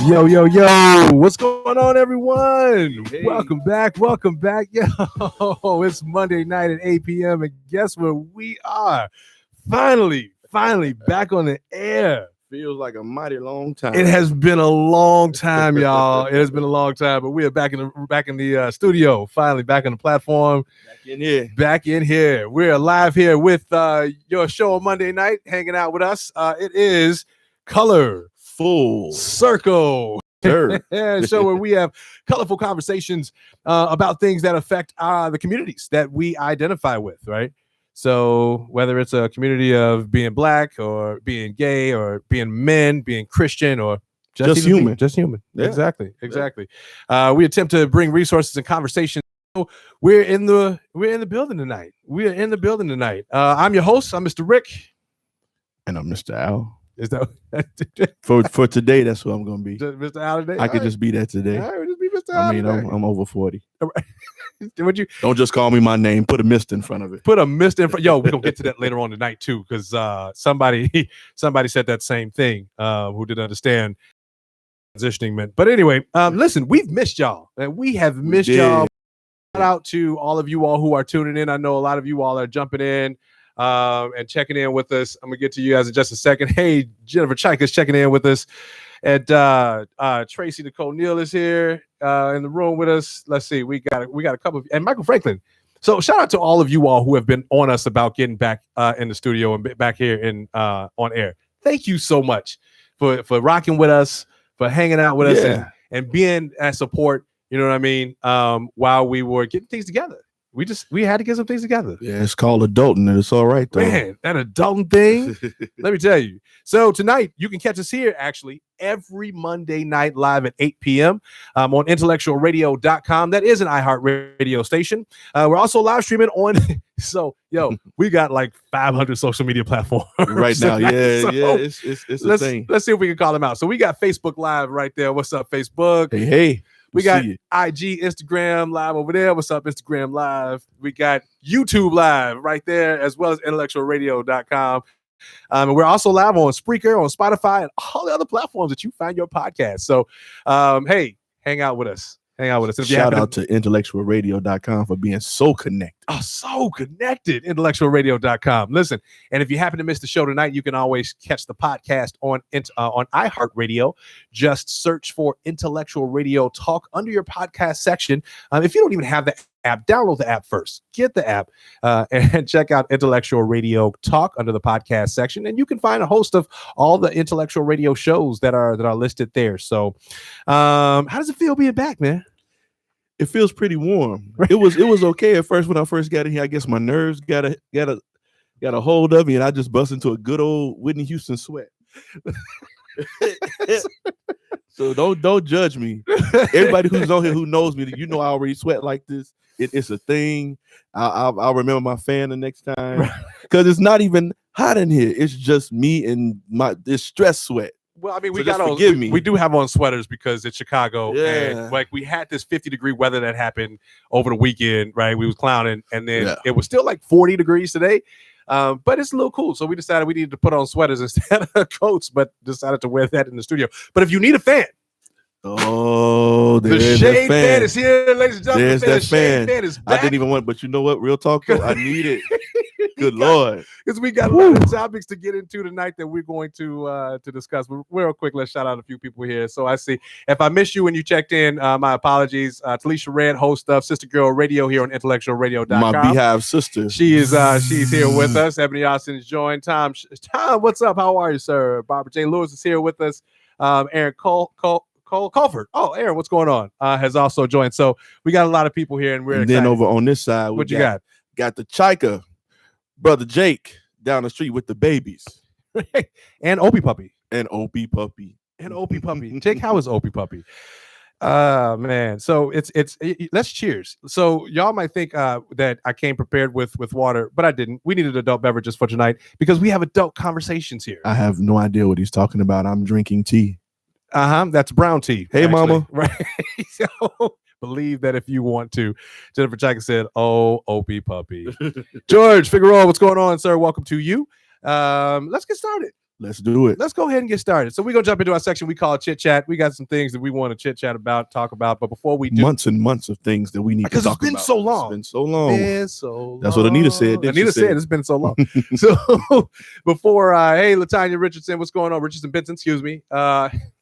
Yo, yo, yo, what's going on, everyone? Hey. Welcome back. Yo, it's Monday night at 8 p.m. And guess where we are? Finally back on the air. Feels like a mighty long time. It has been a long time, y'all. It has been a long time, but we are back in the studio, finally back on the platform. Back in here. We're live here with your show on Monday night, hanging out with us. It is Color Full Circle. Sure. Show where we have colorful conversations about things that affect the communities that we identify with, right? So whether it's a community of being black or being gay or being men, being Christian or just human. Yeah. Exactly. We attempt to bring resources and conversation. We're in the building tonight. I'm your host. I'm Mr. Rick. And I'm Mr. Al. Is that for today? That's what I'm gonna be. Just Mr. Al today. I could just be that today. All right, just be Mr. Al. I mean, I'm over 40. Would you don't just call me my name? Put a mist in front of it. Put a mist in front. Yo, we're gonna get to that later on tonight too, because somebody said that same thing. Who didn't understand transitioning meant. But anyway, listen, we've missed y'all, and we have missed y'all. Shout out to all of you all who are tuning in. I know a lot of you all are jumping in. And checking in with us. I'm gonna get to you guys in just a second. Hey, Jennifer Chike is checking in with us. And Tracy Nicole Neal is here in the room with us. Let's see, we got a couple of, and Michael Franklin. So shout out to all of you all who have been on us about getting back in the studio and back here in on air. Thank you so much for rocking with us, for hanging out with us and being at support. You know what I mean? While we were getting things together. We had to get some things together. Yeah, it's called adulting, and it's all right though. Man, that adulting thing. Let me tell you. So tonight you can catch us here actually every Monday night live at 8 p.m. On IntellectualRadio.com. That is an iHeartRadio station. We're also live streaming on. So we got like 500 social media platforms right now. It's a thing. Let's see if we can call them out. So we got Facebook Live right there. What's up, Facebook? Hey. We got IG, Instagram Live over there. What's up, Instagram Live? We got YouTube Live right there, as well as IntellectualRadio.com. And we're also live on Spreaker, on Spotify, and all the other platforms that you find your podcast. So, hey, hang out with us. Shout out to IntellectualRadio.com for being so connected. Oh, so connected. IntellectualRadio.com. Listen, and if you happen to miss the show tonight, you can always catch the podcast on iHeartRadio. Just search for Intellectual Radio Talk under your podcast section. If you don't even have the app, download the app first. Get the app and check out Intellectual Radio Talk under the podcast section, and you can find a host of all the intellectual radio shows that are listed there. So, how does it feel being back, man? It feels pretty warm. It was okay at first when I first got in here. I guess my nerves got a hold of me, and I just bust into a good old Whitney Houston sweat. So don't judge me. Everybody who's on here who knows me, I already sweat like this. It's a thing. I'll remember my fan the next time, because it's not even hot in here. It's just me and this stress sweat. Well, I mean, so we do have on sweaters because it's Chicago, and like we had this 50-degree weather that happened over the weekend, right? We was clowning, and then it was still like 40 degrees today. But it's a little cool, so we decided we needed to put on sweaters instead of coats, but decided to wear that in the studio. But if you need a fan, the shade fan is here, ladies and gentlemen. There's that fan. Fan is back. I didn't even want, but you know what? Real talk, though, I need it. Good Lord, because we got a lot of topics to get into tonight that we're going to discuss. But real quick, let's shout out a few people here. So I see, if I missed you when you checked in, my apologies. Talisha Red, host of Sister Girl Radio here on IntellectualRadio.com. My beehive sister. She's here with us. Ebony Austin is joined. Tom, what's up? How are you, sir? Barbara J. Lewis is here with us. Aaron Colford. Oh, Aaron, what's going on? Has also joined. So we got a lot of people here, and we're excited. Then over on this side, what you got? Got the Chika, brother Jake, down the street with the babies. And Opie Puppy. Jake, how is Opie Puppy? Man, so it's let's cheers. So y'all might think that I came prepared with water, but I didn't. We needed adult beverages for tonight because we have adult conversations here. I have no idea what he's talking about. I'm drinking tea. That's brown tea. Hey, actually. Mama. Right. So believe that if you want to. Jennifer Chika said, "Oh, Opie Puppy." George Figueroa, what's going on, sir? Welcome to you. Let's get started. Let's do it. Let's go ahead and get started. So we're going to jump into our section we call Chit Chat. We got some things that we want to chit chat about, talk about. But before we do, months and months of things that we need to talk about. Because it's been so long. It's been so long. It's so long. That's what Anita said. Anita said it's been so long. So before, hey, Latanya Richardson, what's going on? Richardson Benson, excuse me.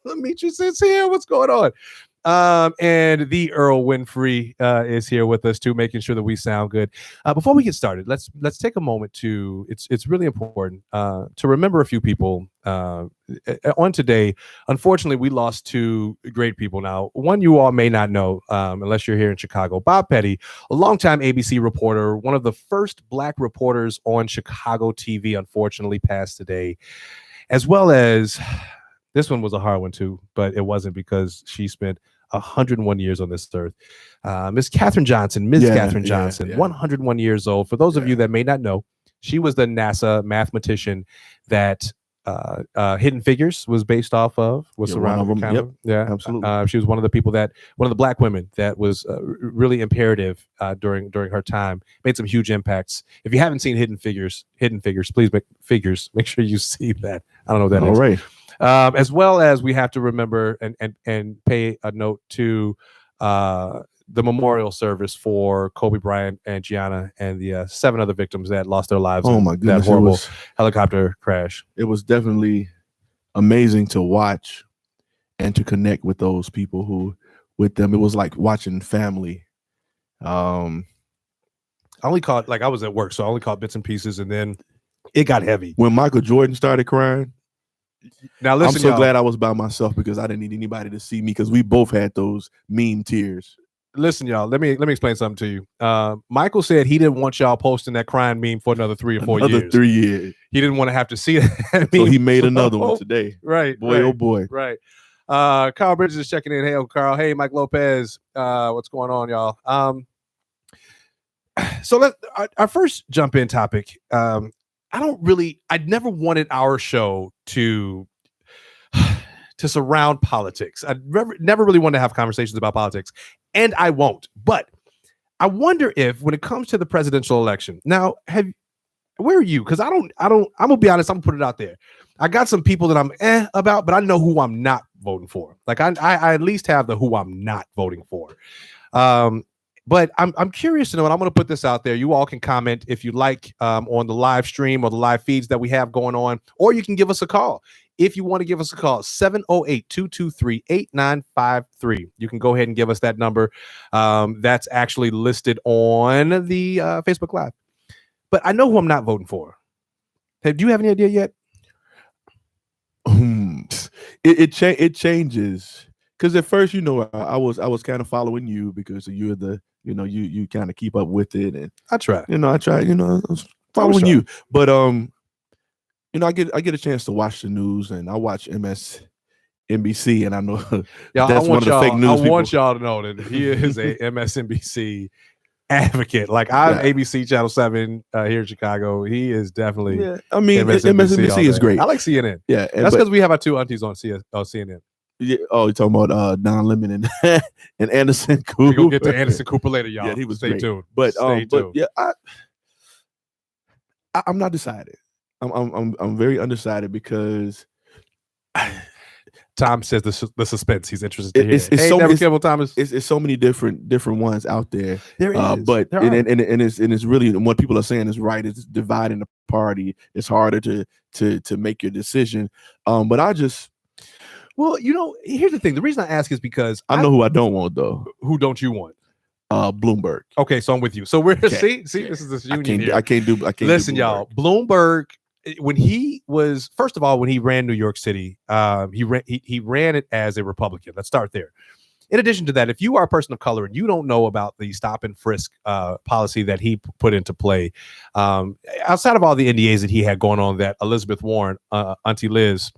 Demetrius here. What's going on? And the Earl Winfrey is here with us too, making sure that we sound good. Before we get started, let's take a moment to. It's really important to remember a few people on today. Unfortunately, we lost two great people. Now, one you all may not know unless you're here in Chicago. Bob Petty, a longtime ABC reporter, one of the first Black reporters on Chicago TV, unfortunately passed today, as well as. This one was a hard one too, but it wasn't because she spent 101 years on this earth. Miss Katherine Johnson, Katherine Johnson, 101 years old. For those of you that may not know, she was the NASA mathematician that Hidden Figures was based off of. Was surrounded kind of. Yeah, absolutely. She was one of the Black women that was really imperative during her time. Made some huge impacts. If you haven't seen Hidden Figures, please make sure you see that. I don't know what that is. All right. As well as we have to remember and pay a note to the memorial service for Kobe Bryant and Gianna and the 7 other victims that lost their lives in that horrible helicopter crash. It was definitely amazing to watch and to connect with those people who, with them, it was like watching family. I only caught, I was at work, so I only caught bits and pieces, and then it got heavy. When Michael Jordan started crying, now listen, I'm so glad I was by myself because I didn't need anybody to see me because we both had those meme tears. Listen, y'all, let me explain something to you. Michael said he didn't want y'all posting that crying meme for another 3 or 4 years. Another 3 years. He didn't want to have to see that meme. So he made another one today. Right. Boy, oh boy. Right. Carl Bridges is checking in. Hey, Carl. Hey, Mike Lopez. What's going on, y'all? So our first jump in topic. I'd never wanted our show to surround politics. I never really wanted to have conversations about politics, and I won't. But I wonder if, when it comes to the presidential election, now, where are you? Because I'm gonna be honest. I'm gonna put it out there. I got some people that I'm about, but I know who I'm not voting for. Like I at least have the who I'm not voting for. But I'm curious to know, and I'm going to put this out there. You all can comment if you like on the live stream or the live feeds that we have going on, or you can give us a call. If you want to give us a call, 708-223-8953. You can go ahead and give us that number. That's actually listed on the Facebook Live. But I know who I'm not voting for. Hey, do you have any idea yet? It changes. Because at first, I was kind of following you because you're the, you kind of keep up with it, and I try. I was following you, but I get a chance to watch the news, and I watch MSNBC, and I know that's one of the fake news. I want y'all to know that he is a MSNBC advocate. Like I'm ABC Channel 7 here in Chicago. He is definitely. Yeah, I mean MSNBC is great. I like CNN. Yeah, that's because we have our two aunties on CNN. Yeah. Oh, you're talking about Don Lemon and Anderson Cooper. We're gonna get to Anderson Cooper later, y'all. Yeah, he was Stay great. tuned. But yeah, I'm not decided. I'm very undecided because Tom says the suspense. He's interested to hear. It's so Never Kimball Thomas. It's so many different ones out there. There is, but it's really, what people are saying is right. It's dividing the party. It's harder to make your decision. But I just. Well, here's the thing. The reason I ask is because I know who I don't want, though. Who don't you want? Bloomberg. Okay, so I'm with you. So we're see this is this union here. I can't. Listen, y'all. Bloomberg, when he was, first of all, when he ran New York City, he ran it as a Republican. Let's start there. In addition to that, if you are a person of color and you don't know about the stop and frisk policy that he put into play, outside of all the NDAs that he had going on, that Elizabeth Warren, Auntie Liz,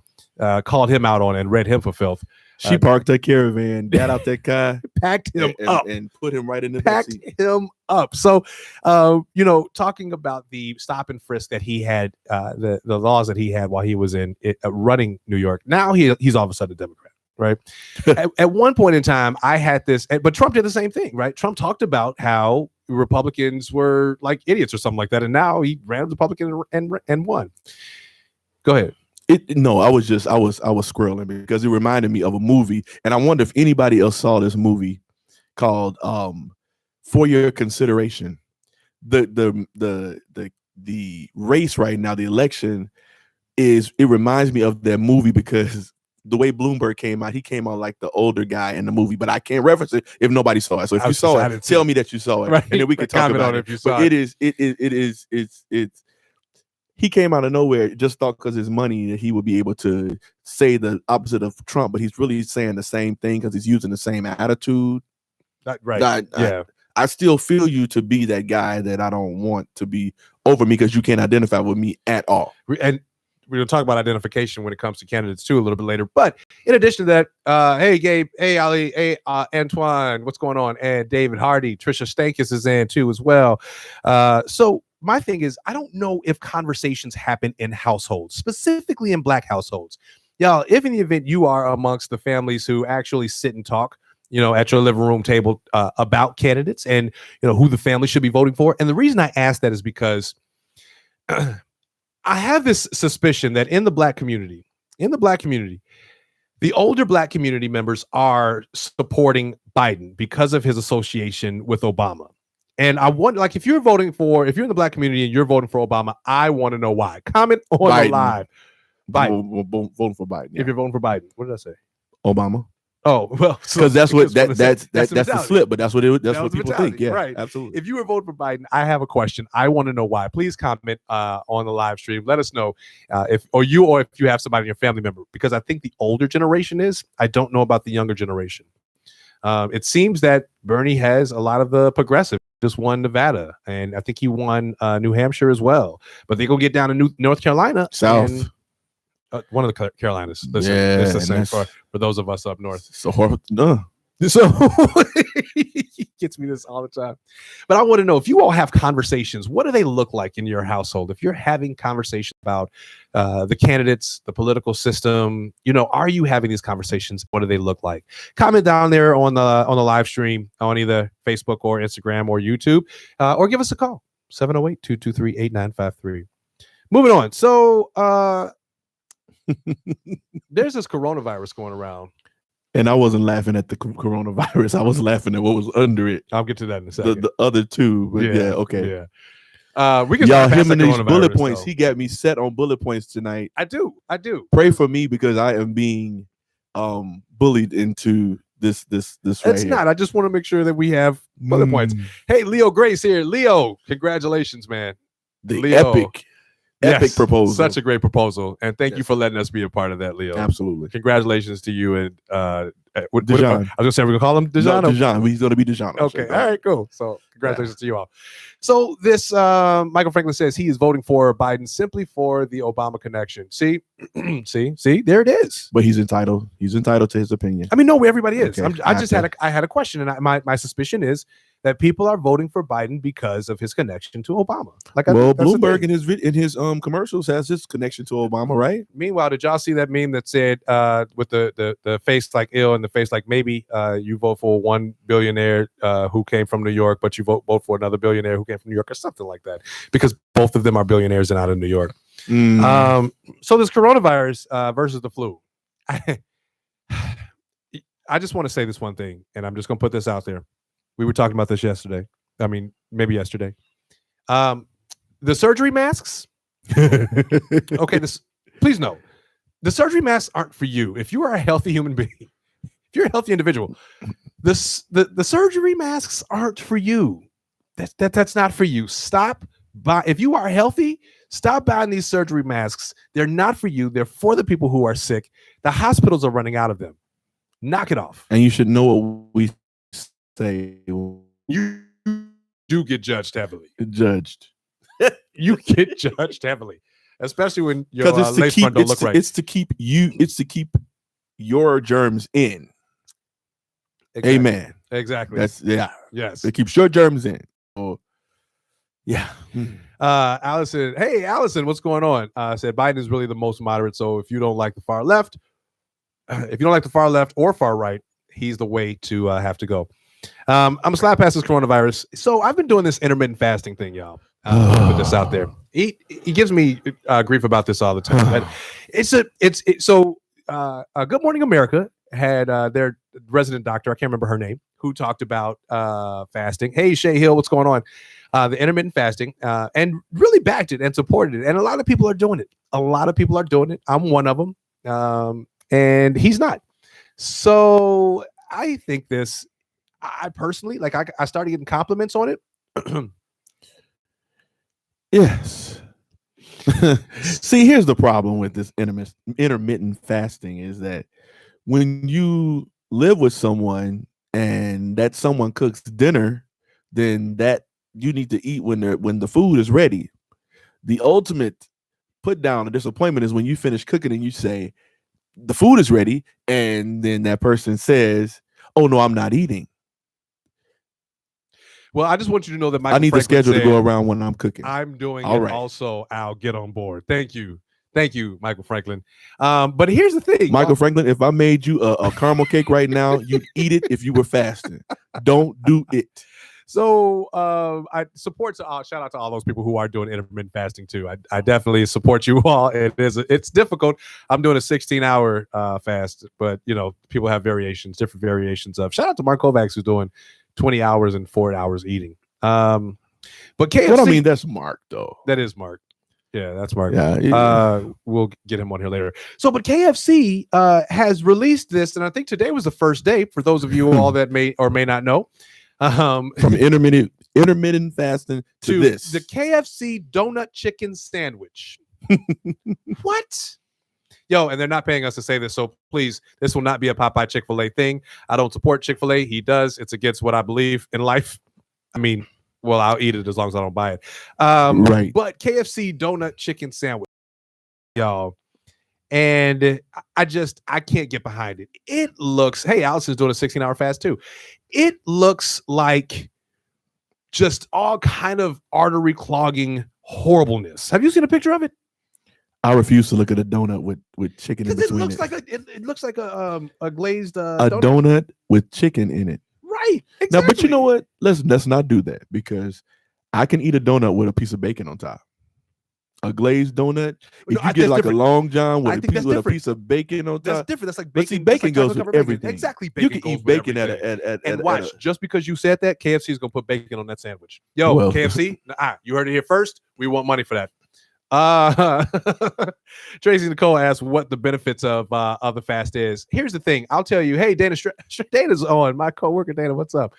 called him out on and read him for filth. She parked her caravan, got out that car, packed him up, and put him right in the packed seat. him up. So, talking about the stop and frisk that he had, the laws that he had while he was in running New York. Now he's all of a sudden a Democrat, right? at one point in time, I had this, but Trump did the same thing, right? Trump talked about how Republicans were like idiots or something like that, and now he ran Republican and won. Go ahead. No, I was scrolling because it reminded me of a movie, and I wonder if anybody else saw this movie called For Your Consideration. The race right now, the election it reminds me of that movie because the way Bloomberg came out, he came out like the older guy in the movie, but I can't reference it if nobody saw it. So if you saw it, tell me that you saw it, right? And then we can talk about it. If you saw it is he came out of nowhere, just thought because his money that he would be able to say the opposite of Trump, but he's really saying the same thing because he's using the same attitude. Right. I still feel you to be that guy that I don't want to be over me because you can't identify with me at all. And we're going to talk about identification when it comes to candidates too a little bit later. But in addition to that, hey Gabe, hey Ali, hey Antoine, what's going on? And David Hardy, Trisha Stankus is in too as well. So my thing is, I don't know if conversations happen in households, specifically in Black households. Y'all, if in the event you are amongst the families who actually sit and talk, at your living room table about candidates and, who the family should be voting for. And the reason I ask that is because I have this suspicion that in the Black community, the older Black community members are supporting Biden because of his association with Obama. And I wonder, if you're in the Black community and you're voting for Obama, I want to know why. Comment on Biden. the live. Biden. Voting for Biden. Yeah. If you're voting for Biden, what did I say? Obama. Oh, well, because that's what that's the slip, but that's what people think. Yeah, right. Absolutely. If you were voting for Biden, I have a question. I want to know why. Please comment on the live stream. Let us know if you have somebody in your family member, because I think the older generation is. I don't know about the younger generation. It seems that Bernie has a lot of the progressive. Just won Nevada, and I think he won New Hampshire as well. But they go get down to North Carolina, South. One of the Carolinas. Listen, yeah, it's the same for those of us up north. So horrible. No. So he gets me this all the time. But I want to know, if you all have conversations, what do they look like in your household? If you're having conversations about the candidates, the political system, are you having these conversations? What do they look like? Comment down there on the live stream on either Facebook or Instagram or YouTube, or give us a call, 708-223-8953. Moving on. So there's this coronavirus going around. And I wasn't laughing at the coronavirus. I was laughing at what was under it. I'll get to that in a second. The other two. But yeah, okay. Yeah. We can him and these bullet points. Though. He got me set on bullet points tonight. I do. Pray for me because I am being bullied into this It's not. I just want to make sure that we have bullet points. Hey, Leo Grace here. Leo, congratulations, man. Leo. Epic proposal. Such a great proposal. And thank you for letting us be a part of that, Leo. Absolutely. Congratulations to you and Dejan. I was gonna say we're gonna call him Dejan. No, Dejan. He's gonna be Dejan. Okay. All right, cool. So congratulations to you all. So this Michael Franklin says he is voting for Biden simply for the Obama connection. See, there it is. But he's entitled to his opinion. I mean, no, everybody is. Okay. I had a question, and my suspicion is that people are voting for Biden because of his connection to Obama. Bloomberg in his commercials has his connection to Obama, right? Meanwhile, did y'all see that meme that said with the face like ill and the face like maybe you vote for one billionaire who came from New York, but you vote for another billionaire who came from New York, or something like that, because both of them are billionaires and out of New York. So this coronavirus versus the flu. I just want to say this one thing, and I'm just going to put this out there. We were talking about this yesterday. I mean, maybe yesterday. The surgery masks. Okay, please know, the surgery masks aren't for you. If you are a healthy human being, if you're a healthy individual, the surgery masks aren't for you. That's not for you. Stop. If you are healthy, stop buying these surgery masks. They're not for you. They're for the people who are sick. The hospitals are running out of them. Knock it off. And you should know what we say. You do get judged heavily. You get judged heavily, especially when your lace front don't look right. It's to keep your germs in. Exactly. Amen. Exactly. Yes. It keeps your germs in. Oh, yeah. Allison, hey Allison, what's going on? Said Biden is really the most moderate. So if you don't like the far left, or far right, he's the way to have to go. I'm gonna slap past this coronavirus. So I've been doing this intermittent fasting thing, y'all. Put this out there. He gives me grief about this all the time. But Good Morning America had their resident doctor, I can't remember her name, who talked about fasting. Hey, Shay Hill, what's going on? The intermittent fasting, and really backed it and supported it. And a lot of people are doing it. I'm one of them. And he's not. So I think I personally, like, I started getting compliments on it. Yes. See, here's the problem with this intermittent fasting is that when you live with someone and that someone cooks dinner, then that you need to eat when the food is ready. The ultimate put down a disappointment is when you finish cooking and you say the food is ready, and then that person says, "Oh no, I'm not eating." Well, I just want you to know that I need the schedule to go around when I'm cooking. I'm doing it. Right. Also, I'll get on board. Thank you, Michael Franklin. But here's the thing, Michael Franklin. If I made you a caramel cake right now, you'd eat it if you were fasting. Don't do it. So I shout out to all those people who are doing intermittent fasting too. I definitely support you all. It's difficult. I'm doing a 16-hour fast, but people have different variations of. Shout out to Mark Kovacs who's doing 20 hours and 4 hours eating. But KFC. Well, I mean, that's Mark though. That is Mark. Yeah, that's Mark. Yeah. We'll get him on here later. So, but KFC has released this, and I think today was the first day for those of you all that may or may not know. From intermittent fasting to this, the KFC donut chicken sandwich. What? Yo, and they're not paying us to say this, so please, this will not be a Popeye Chick-fil-A thing. I don't support Chick-fil-A. He does. It's against what I believe in life. I mean, well, I'll eat it as long as I don't buy it. Right. But KFC donut chicken sandwich, y'all. And I can't get behind it. It looks, hey, Allison's doing a 16-hour fast too. It looks like just all kind of artery clogging horribleness. Have you seen a picture of it? I refuse to look at a donut with chicken in between. It looks like a glazed donut with chicken in it. Right. Exactly. Now, but you know what? Let's not do that, because I can eat a donut with a piece of bacon on top. A glazed donut. If you get like a Long John with a piece of bacon on top, that's different. That's like bacon. See, bacon goes with everything. Exactly. You can eat bacon and watch. Just because you said that, KFC is gonna put bacon on that sandwich. Yo, KFC, you heard it here first. We want money for that. Tracy Nicole asked what the benefits of the fast is. Here's the thing. I'll tell you. Hey, Dana, Dana's on. My coworker Dana, what's up?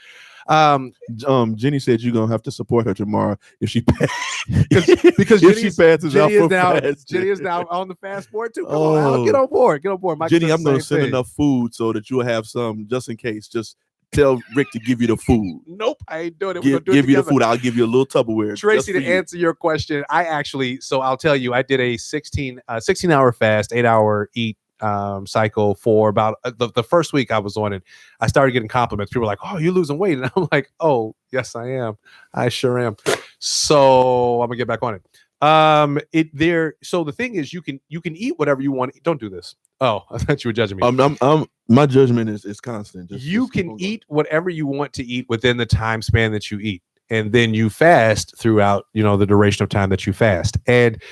Jenny said you're gonna have to support her tomorrow if she because if she passes out for fast. Jenny is now on the fast board too. Come on, get on board. Jenny, I'm gonna send enough food so that you'll have some just in case. Just tell Rick to give you the food. Nope, I ain't doing it. Give you the food. I'll give you a little Tupperware. Tracy, to answer your question, I'll tell you, I did a 16-hour fast, 8-hour eat cycle for about the first week I was on it. I started getting compliments. People were like, "Oh, you're losing weight," and I'm like, "Oh, yes, I am. I sure am." So I'm gonna get back on it. So the thing is, you can eat whatever you want. Don't do this. Oh, I thought you were judging me. My judgment is constant. You can eat whatever you want to eat within the time span that you eat, and then you fast throughout, the duration of time that you fast. And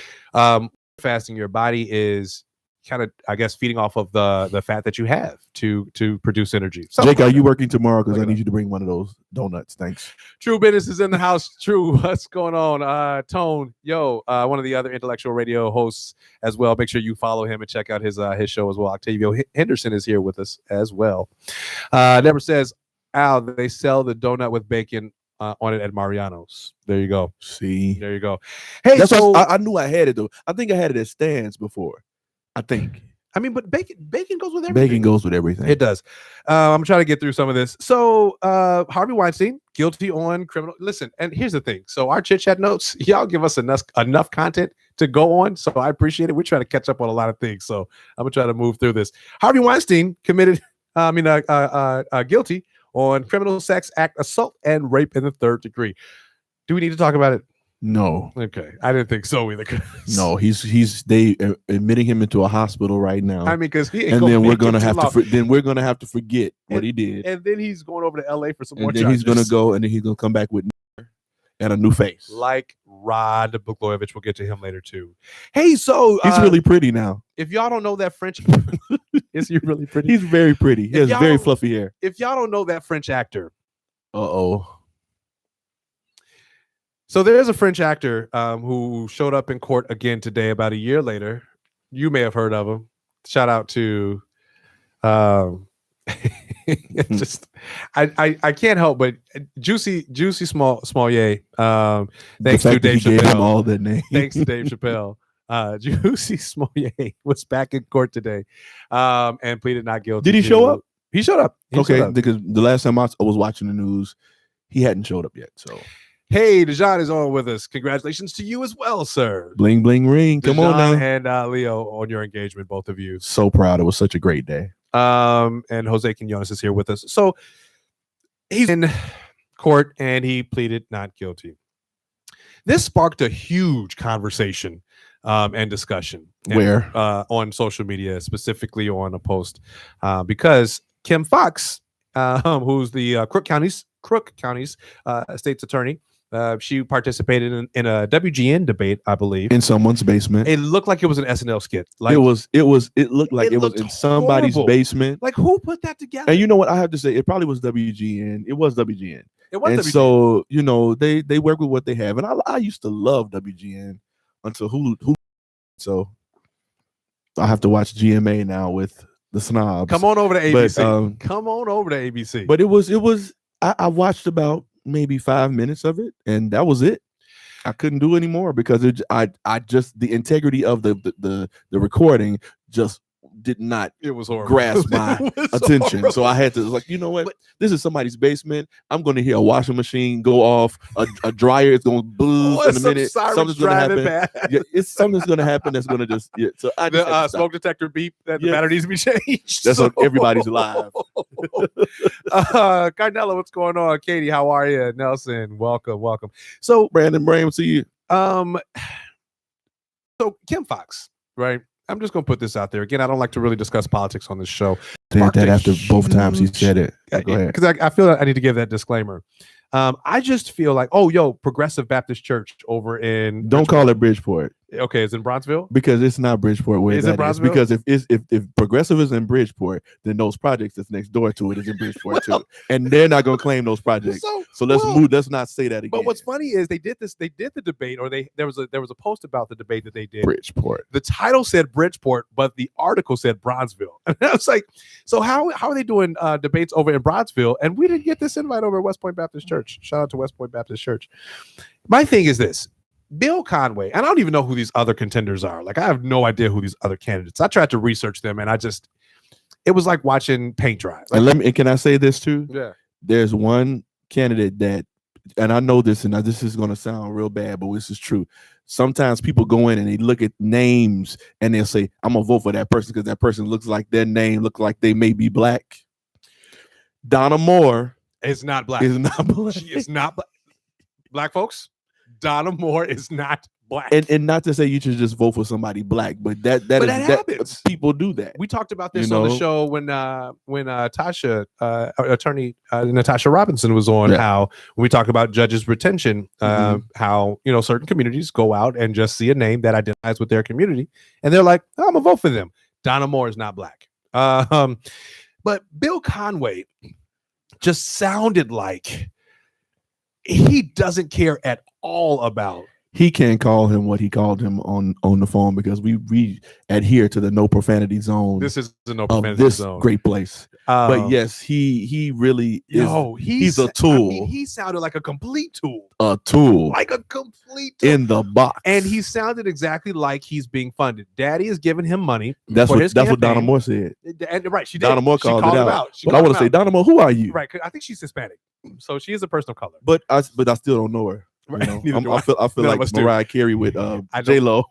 fasting, your body is kind of, I guess, feeding off of the fat that you have to produce energy. Jake, are you working tomorrow? Because I need you to bring one of those donuts. Thanks. True Business is in the house. True, what's going on? Tone, one of the other intellectual radio hosts as well. Make sure you follow him and check out his show as well. Octavio Henderson is here with us as well. Never says, Al, they sell the donut with bacon on it at Mariano's. There you go. See, there you go. Hey, that's I knew I had it though. I think I had it at Stan's before. I think. I mean, but bacon goes with everything. Bacon goes with everything. It does. I'm trying to get through some of this. So Harvey Weinstein, guilty on criminal. Listen, and here's the thing. So our chit chat notes, y'all give us enough content to go on. So I appreciate it. We're trying to catch up on a lot of things. So I'm gonna try to move through this. Harvey Weinstein committed, guilty on criminal sex act, assault, and rape in the 3rd degree. Do we need to talk about it? No. Okay. I didn't think so either. No, they admitting him into a hospital right now. I mean, because then we're gonna have to forget what he did. And then he's going over to LA for some more charges. He's gonna go and then he's gonna come back with and a new face. Like Rod Blagojevich. We'll get to him later too. Hey, so He's really pretty now. If y'all don't know that French, is he really pretty? He's very pretty. He has very fluffy hair. If y'all don't know that French actor, so there's a French actor who showed up in court again today, about a year later. You may have heard of him. Shout out to, just I can't help but Juicy Smollett. Thanks to Dave Chappelle. All the names. Thanks to Dave Chappelle. Juicy Smollett was back in court today, and pleaded not guilty. Did he show up? He showed up. Because the last time I was watching the news, he hadn't showed up yet. So. Hey, Dejan is on with us. Congratulations to you as well, sir. Bling, bling, ring. Come on now. And Leo on your engagement, both of you. So proud. It was such a great day. And Jose Quinones is here with us. So he's in court and he pleaded not guilty. This sparked a huge conversation and discussion. Where? On social media, specifically on a post. Because Kim Foxx, who's the Crook County's state's attorney, she participated in a WGN debate, I believe, in someone's basement. It looked like it was an SNL skit. Like it looked like it was in somebody's basement. Like, who put that together? And you know what? I have to say, it probably was WGN. It was WGN. And WGN. So they work with what they have. And I used to love WGN until Hulu. So I have to watch GMA now with the snobs. Come on over to ABC. Come on over to ABC. But it was. I watched about maybe 5 minutes of it, and that was it. I couldn't do anymore because I just the integrity of the recording just did not grasp my attention. Horrible. So I had to you know what? This is somebody's basement. I'm going to hear a washing machine go off, a dryer is going to buzz in a minute. Something's going to happen. Yeah, something's going to happen that's going to just. Yeah. So I just the smoke detector beep that the battery needs to be changed. That's on everybody's live. Carnella, what's going on? Katie, how are you? Nelson, welcome. So Brandon, Bram, see you. So Kim Foxx, right? I'm just going to put this out there. Again, I don't like to really discuss politics on this show. Said that after both times he said it. Go ahead. Because I feel like I need to give that disclaimer. I just feel like, Progressive Baptist Church over in... Don't call it Bridgeport. Okay, it's in Bronxville? Because it's not Bridgeport. Where is it Bronxville? Because if Progressive is in Bridgeport, then those projects that's next door to it is in Bridgeport too. And they're not going to claim those projects. So let's move. Let's not say that again. But what's funny is they did the debate, or there was a post about the debate that they did. Bridgeport. The title said Bridgeport, but the article said Bronxville. And I was like, so how are they doing debates over in Bronxville? And we didn't get this invite over at West Point Baptist Church. Shout out to West Point Baptist Church. My thing is this. Bill Conway, and I don't even know who these other contenders are. Like, I have no idea who these other candidates. I tried to research them, and it was like watching paint dry. Like, and can I say this too? Yeah. There's one candidate that, and I know this, and this is going to sound real bad, but this is true. Sometimes people go in and they look at names and they'll say, I'm going to vote for that person because that person looks like their name, look like they may be black. Donna Moore is not black. She is not black. Black folks, Donna Moore is not black. And not to say you should just vote for somebody black, but that happens. People do that. We talked about this on the show when Tasha, attorney Natasha Robinson was on, how when we talked about judges' retention, how certain communities go out and just see a name that identifies with their community, and they're like, I'm gonna vote for them. Donna Moore is not black. But Bill Conway just sounded like he doesn't care at all about. He can't call him what he called him on the phone because we adhere to the no profanity zone. This is the no profanity zone. Great place. But yes, he really is. He's a tool. I mean, he sounded like a complete tool. A tool. Like a complete tool. In the box. And he sounded exactly like he's being funded. Daddy is giving him money. That's what Donna Moore said. And right, she did. Donna Moore called it out. But I want to say, Donna Moore, who are you? Right, I think she's Hispanic, so she is a person of color. But I still don't know her. Right. I feel like Mariah Carey with J-Lo.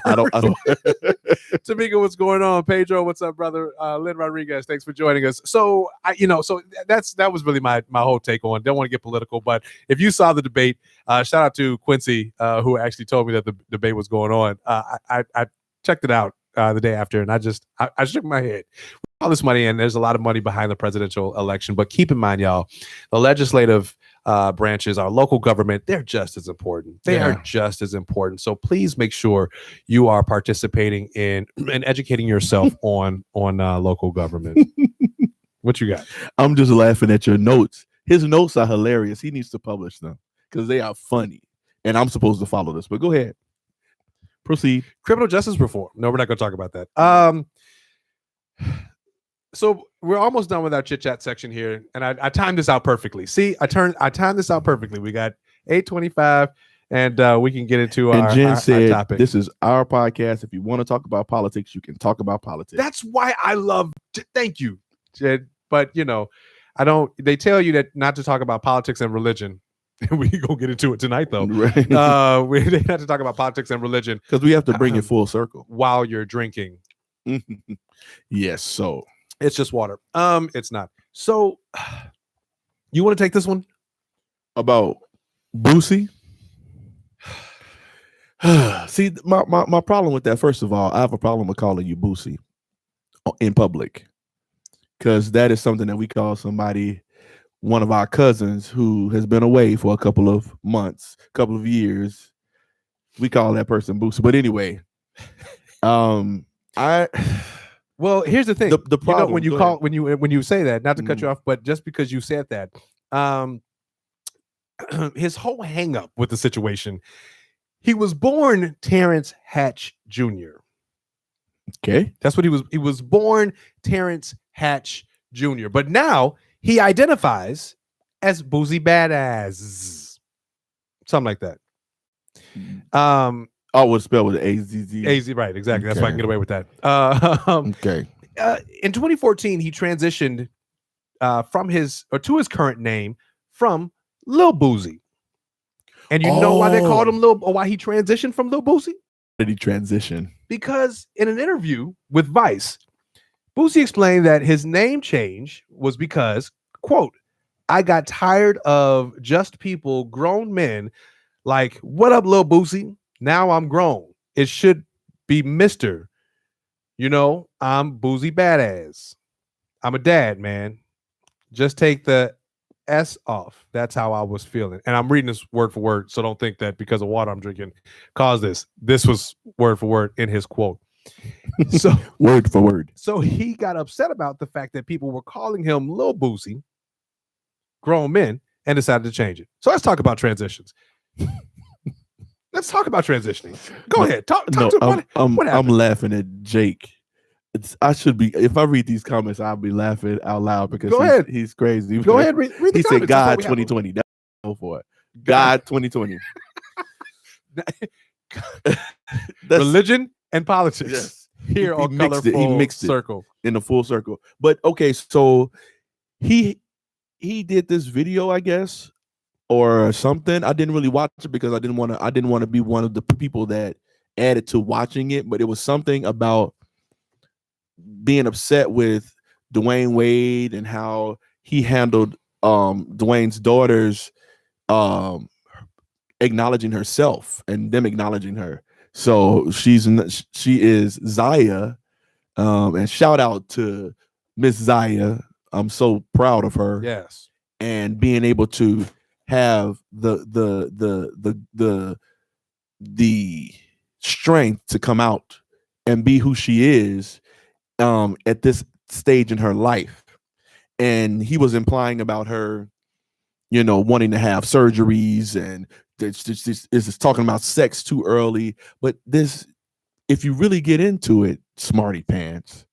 I don't. Tamika, what's going on? Pedro, what's up, brother? Lynn Rodriguez, thanks for joining us. So that was really my whole take on. Don't want to get political, but if you saw the debate, shout out to Quincy, who actually told me that the debate was going on. I checked it out the day after, and I shook my head. All this money, and there's a lot of money behind the presidential election, but keep in mind, y'all, the legislative branches, our local government, they're just as important. They are just as important. So please make sure you are participating in and educating yourself on local government. What you got? I'm just laughing at your notes. His notes are hilarious. He needs to publish them because they are funny. And I'm supposed to follow this, but go ahead. Proceed. Criminal justice reform. No, we're not going to talk about that. So we're almost done with our chit chat section here, and I timed this out perfectly. See, I timed this out perfectly. We got 8:25, and we can get into our topic. This is our podcast. If you want to talk about politics, you can talk about politics. That's why I love. Thank you, Jed. But I don't. They tell you that not to talk about politics and religion. We gonna get into it tonight, though. Right. We have to talk about politics and religion because we have to bring it full circle while you're drinking. Yes. So. It's just water. It's not. So, you want to take this one about Boosie? See, my problem with that. First of all, I have a problem with calling you Boosie in public because that is something that we call somebody, one of our cousins who has been away for a couple of months, couple of years. We call that person Boosie. But anyway, Well, here's the thing. The problem when you say that, not to cut you off, but just because you said that, his whole hang up with the situation, he was born Terrence Hatch Jr. Okay. That's what he was. He was born Terrence Hatch Jr. But now he identifies as Boosie Badass. Something like that. Always spelled with A-Z-Z. A-Z, right, exactly. Okay. That's why I can get away with that. Okay. In 2014, he transitioned to his current name from Lil Boosie. And you know why they called him why he transitioned from Lil Boosie? Did he transition? Because in an interview with Vice, Boosie explained that his name change was because, quote, I got tired of just people, grown men, like, what up, Lil Boosie? Now I'm grown. It should be Mr. I'm Boosie Badass. I'm a dad, man. Just take the S off. That's how I was feeling. And I'm reading this word for word, so don't think that because of water I'm drinking caused this. This was word for word in his quote. So word for word. So he got upset about the fact that people were calling him Lil Boosie, grown men, and decided to change it. So let's talk about transitions. Let's talk about transitioning. Go ahead. Talk to what happened? I'm laughing at Jake. I should be, if I read these comments, I'll be laughing out loud because he's crazy. Go ahead, read the he comments. Said, God 2020. Go for it. God 2020. Religion and politics. Yes. Here on Colorful he mixed Circle. In the full circle. But okay, so he did this video, I guess, or something. I didn't really watch it because I didn't want to be one of the people that added to watching it, but it was something about being upset with Dwayne Wade and how he handled Dwayne's daughter's acknowledging herself and them acknowledging her. So she is Zaya, and shout out to Miss Zaya. I'm so proud of her. Yes, and being able to have the strength to come out and be who she is at this stage in her life. And he was implying about her, wanting to have surgeries and is talking about sex too early. But this, if you really get into it, smarty pants,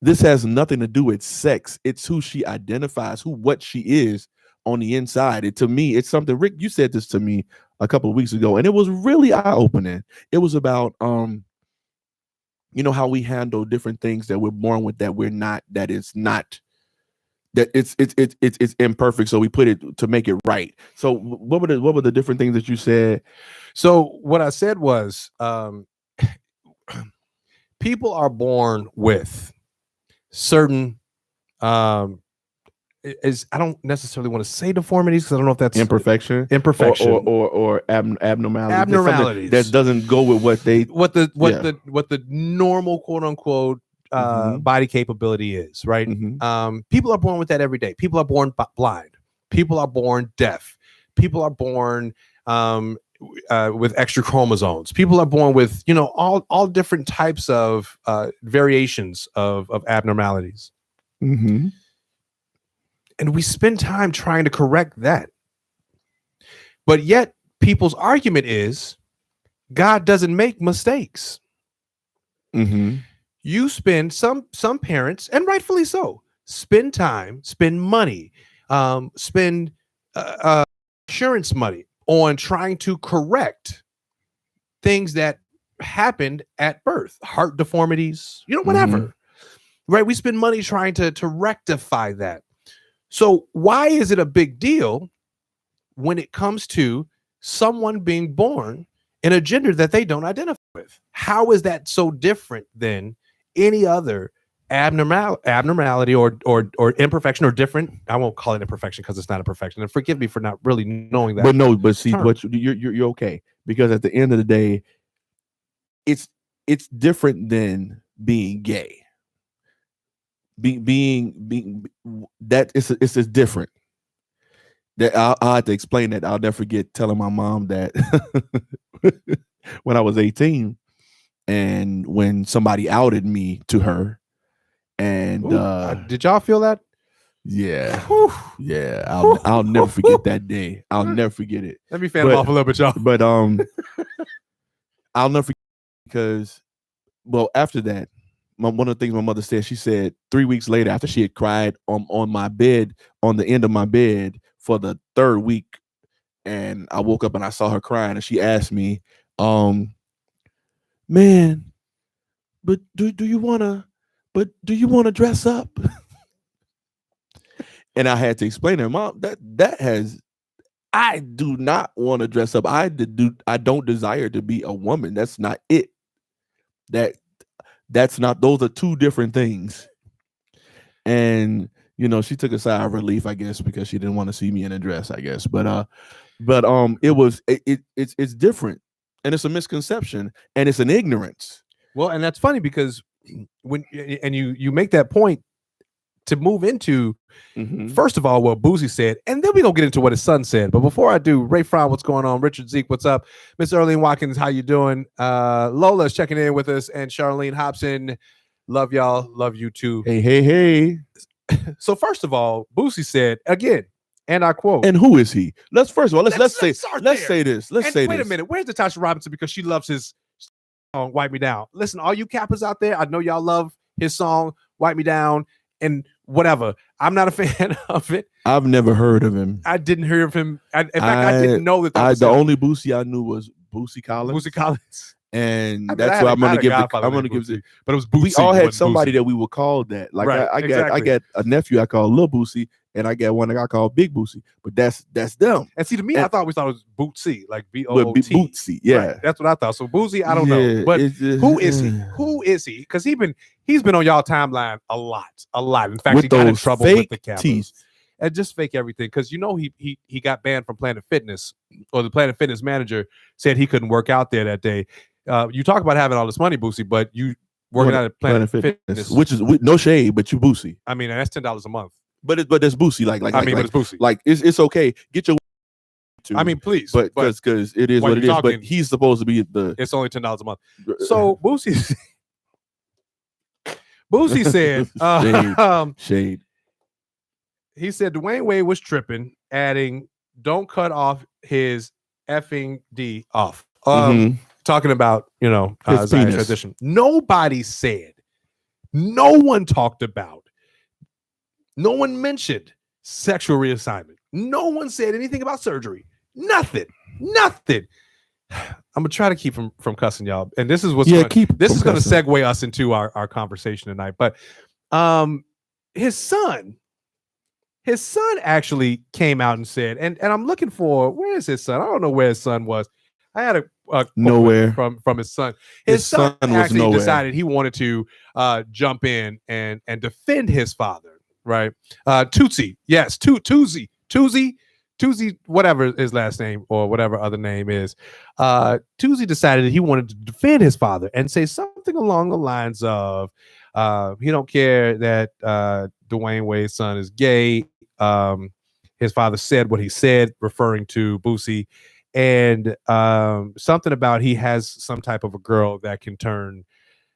this has nothing to do with sex. It's who she identifies, what she is on the inside. To me, it's something, Rick, you said this to me a couple of weeks ago, and it was really eye-opening. It was about how we handle different things that we're born with, that we're not, that it's not, that it's imperfect, so we put it to make it right. So what were the different things that you said? So what I said was people are born with certain I don't necessarily want to say deformities because I don't know if that's imperfection or abnormalities that doesn't go with what the normal quote unquote body capability is, right? People are born with that every day. People are born blind. People are born deaf. People are born with extra chromosomes. People are born with, all different types of variations of abnormalities. Mm-hmm. And we spend time trying to correct that. But yet people's argument is God doesn't make mistakes. Mm-hmm. You spend some parents, and rightfully so, spend time, spend money, spend insurance money on trying to correct things that happened at birth, heart deformities, whatever. Mm-hmm. Right? We spend money trying to rectify that. So why is it a big deal when it comes to someone being born in a gender that they don't identify with? How is that so different than any other abnormality or imperfection, or different? I won't call it imperfection because it's not a perfection. And forgive me for not really knowing that. But see, what you're okay, because at the end of the day, it's different than being gay. Being that it's different. That I had to explain that. I'll never forget telling my mom that when I was 18, and when somebody outed me to her, and did y'all feel that? Yeah, yeah. I'll never forget that day. I'll never forget it. Let me fan them off a little bit, y'all. But I'll never forget, because after that, one of the things my mother said, she said 3 weeks later, after she had cried on my bed, on the end of my bed for the third week, and I woke up and I saw her crying, and she asked me, man, but do you wanna dress up? And I had to explain to her, Mom, I do not want to dress up. I don't desire to be a woman. That's not it. That's not, those are two different things. And she took a sigh of relief, I guess, because she didn't want to see me in a dress, I guess. But it's different, and it's a misconception, and it's an ignorance. Well, and that's funny, because when you make that point to move into, first of all, what Boosie said, and then we're gonna get into what his son said. But before I do, Ray Fry, what's going on? Richard Zeke, what's up? Miss Earlene Watkins, how you doing? Lola's checking in with us, and Charlene Hobson, love y'all, love you too. Hey. So first of all, Boosie said again, and I quote, and who is he? Let's say this. Wait a minute, where's Natasha Robinson? Because she loves his song "Wipe Me Down." Listen, all you Kappas out there, I know y'all love his song "Wipe Me Down" and whatever. I'm not a fan of it. I've never heard of him. I didn't hear of him. In fact, I didn't know that. The only Boosie I knew was Boosie Collins. And that's why I'm going to give it. But it was Boosie. We all had somebody that we would call that. Like, right, I got a nephew I call Lil Boosie, and I got one that I call Big Boosie. But that's them. And see, to me, I thought it was Bootsy, like BOOT. Bootsy, yeah. Right, that's what I thought. So Boosie, I don't know. But who is he? Who is he? Because he's been on y'all timeline a lot. In fact, he got in trouble with the Kappas. And just fake everything, because he got banned from Planet Fitness, or the Planet Fitness manager said he couldn't work out there that day. You talk about having all this money, Boosie, but you working out at Planet Fitness, which is no shade, but you Boosie. I mean, that's $10 a month. But that's Boosie. But it's Boosie. Like it's okay. Get your. I mean, please, but because it is what it is. But he's supposed to be It's only $10 a month. So Boosie said, shade. He said Dwayne Wade was tripping, adding, "Don't cut off his effing D off." Talking about, his transition. Nobody said, no one talked about, no one mentioned sexual reassignment. No one said anything about surgery. Nothing. I'm gonna try to keep from cussing y'all. And this is what's going to segue us into our conversation tonight. But his son actually came out and said, and I'm looking for, where is his son? I don't know where his son was. I had a nowhere from his son. His son actually decided he wanted to jump in and defend his father, right? Tootsie, yes, Tootsie, whatever his last name or whatever other name is. Tootsie decided that he wanted to defend his father and say something along the lines of, he don't care that Dwayne Wade's son is gay. his father said what he said, referring to Boosie, and something about he has some type of a girl that can turn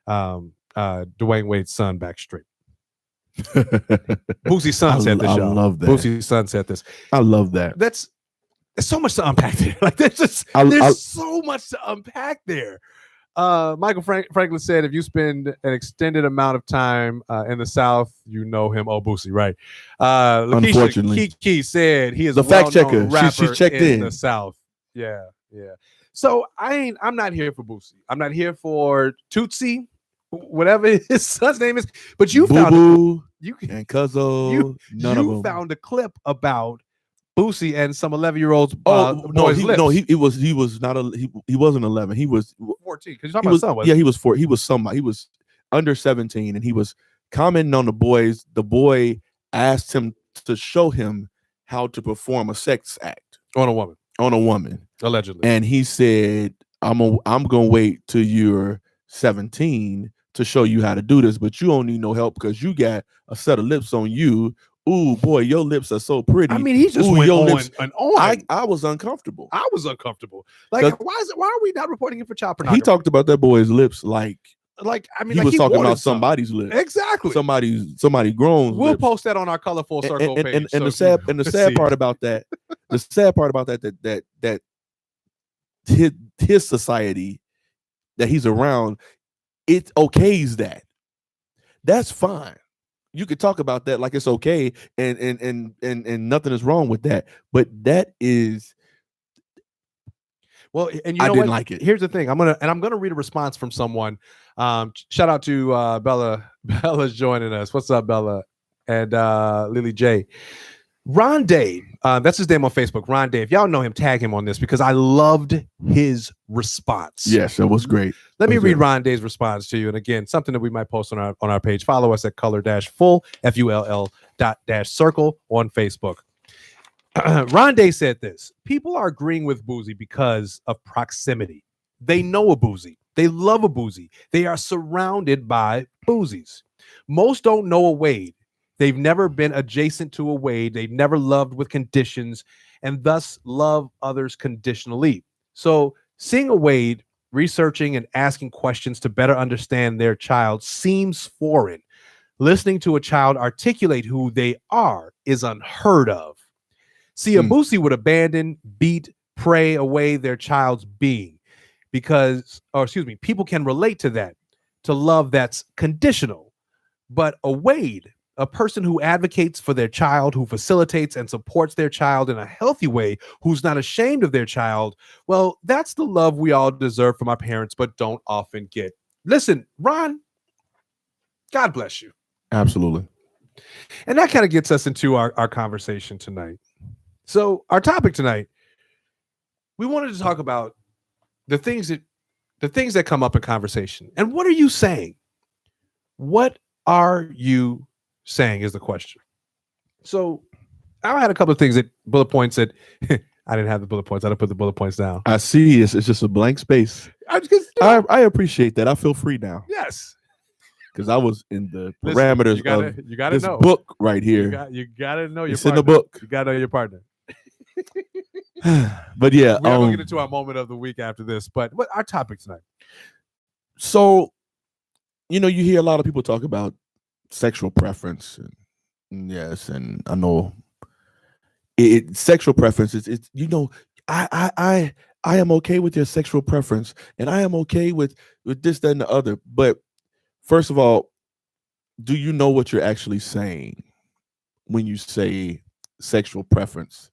Dwayne Wade's son back straight. Boosie's son said this, y'all. I love that. Boosie's son said this. I love that. There's so much to unpack there. Like there's so much to unpack there. Michael Franklin said, if you spend an extended amount of time in the South, you know him. Oh, Boosie, right? Unfortunately, Kiki said he is the a fact checker. Rapper she checked in the South. Yeah. So I'm not here for Boosie. I'm not here for Tootsie, whatever his son's name is. But you found and Cuzzo. None of them. Found a clip about Boosie and some 11-year-olds. He wasn't 11. He was 14. Because you're talking about son. Yeah, he was 4. He was somebody. He was under 17, and he was commenting on the boys. The boy asked him to show him how to perform a sex act on a woman, allegedly. And he said, "I'm gonna wait till you're 17 to show you how to do this, but you don't need no help because you got a set of lips on you. Ooh, boy, your lips are so pretty." I mean, he just went on lips, and on. I was uncomfortable. Like, why are we not reporting him for child pornography? He talked about that boy's lips like he was talking about somebody's lips. Exactly. Somebody grown. We'll lips. Post that on our Colorful Circle page. And the sad part about that, that his society that he's around, it okays that. That's fine. You could talk about that like it's okay, and nothing is wrong with that. But that is, well, and you know I didn't what? like it. Here's the thing. I'm gonna read a response from someone. Shout out to Bella. Bella's joining us. What's up, Bella? And Lily J. Ron Day, that's his name on Facebook. Ron Day. If y'all know him, tag him on this because I loved his response. Yes, that was great. Let me read Ron Day's response to you. And again, something that we might post on our page. Follow us at color-full, FULL.-circle on Facebook. Ron Day said this: people are agreeing with Boosie because of proximity. They know a Boosie. They love a Boosie. They are surrounded by Boosies. Most don't know a Wade. They've never been adjacent to a Wade. They've never loved with conditions and thus love others conditionally. So seeing a Wade, researching and asking questions to better understand their child seems foreign. Listening to a child articulate who they are is unheard of. See, a Boosie would abandon, beat, pray away their child's being people can relate to that, to love that's conditional. But a Wade, a person who advocates for their child, who facilitates and supports their child in a healthy way, who's not ashamed of their child, well, that's the love we all deserve from our parents, but don't often get. Listen, Ron, God bless you. Absolutely. And that kind of gets us into our conversation tonight. So our topic tonight, we wanted to talk about the things that come up in conversation. And what are you saying? What are you saying is the question. So I had a couple of things bullet points that I didn't have the bullet points. I didn't put the bullet points down. I see it's just a blank space. I appreciate that. I feel free now. Yes. Because I was in the parameters of this book right here. You gotta know your it's partner. In the book. You gotta know your partner. But yeah, we're gonna get into our moment of the week after this. But what our topic tonight? So, you hear a lot of people talk about sexual preference, and yes, and I know sexual preference is I am okay with your sexual preference, and I am okay with this, that, and the other. But first of all, do you know what you're actually saying when you say sexual preference?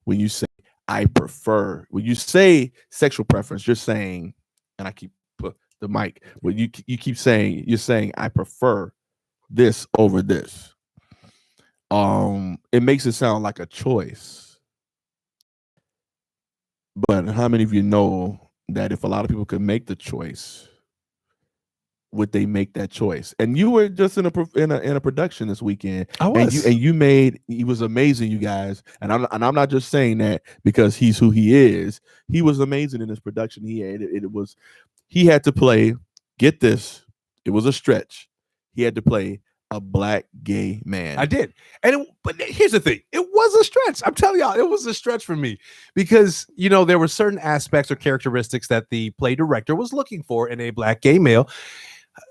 When you say I prefer, when you say sexual preference, you're saying, and I keep put the mic, but you keep saying, you're saying I prefer this over this. It makes it sound like a choice. But how many of you know that if a lot of people could make the choice, would they make that choice? And you were just in a production this weekend. I was. And you made, he was amazing, you guys. And I'm not just saying that because he's who he is. He was amazing in this production. He had to play, get this, it was a stretch. He had to play a black gay man. I did. But here's the thing. It was a stretch. I'm telling y'all, it was a stretch for me because, there were certain aspects or characteristics that the play director was looking for in a black gay male.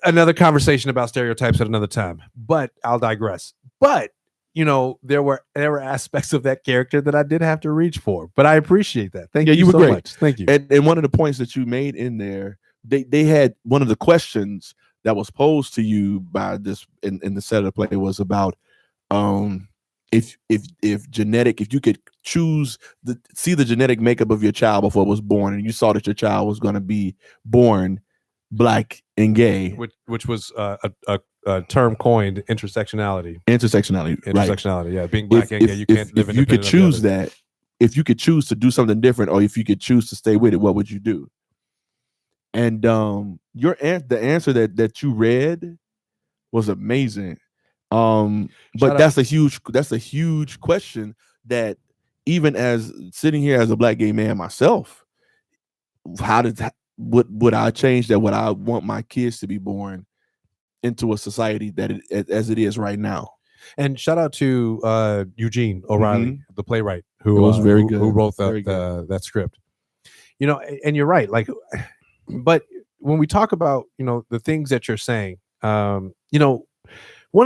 Another conversation about stereotypes at another time, but I'll digress. But, there were aspects of that character that I did have to reach for, but I appreciate that. Thank you. You were so great. Much. Thank you. And one of the points that you made in there, they had one of the questions that was posed to you by this in the set of the play was about if you could see the genetic makeup of your child before it was born, and you saw that your child was going to be born black and gay, which was a term coined intersectionality, right. Yeah, being black and gay, you can't live. If you could choose that, if you could choose to do something different, or if you could choose to stay with it, what would you do? And the answer that you read was amazing. But that's a huge question that even as sitting here as a black gay man myself, would I change that? Would I want my kids to be born into a society as it is right now? And shout out to Eugene O'Reilly, the playwright, who was very good, who wrote that script. And you're right. Like, but when we talk about the things that you're saying, one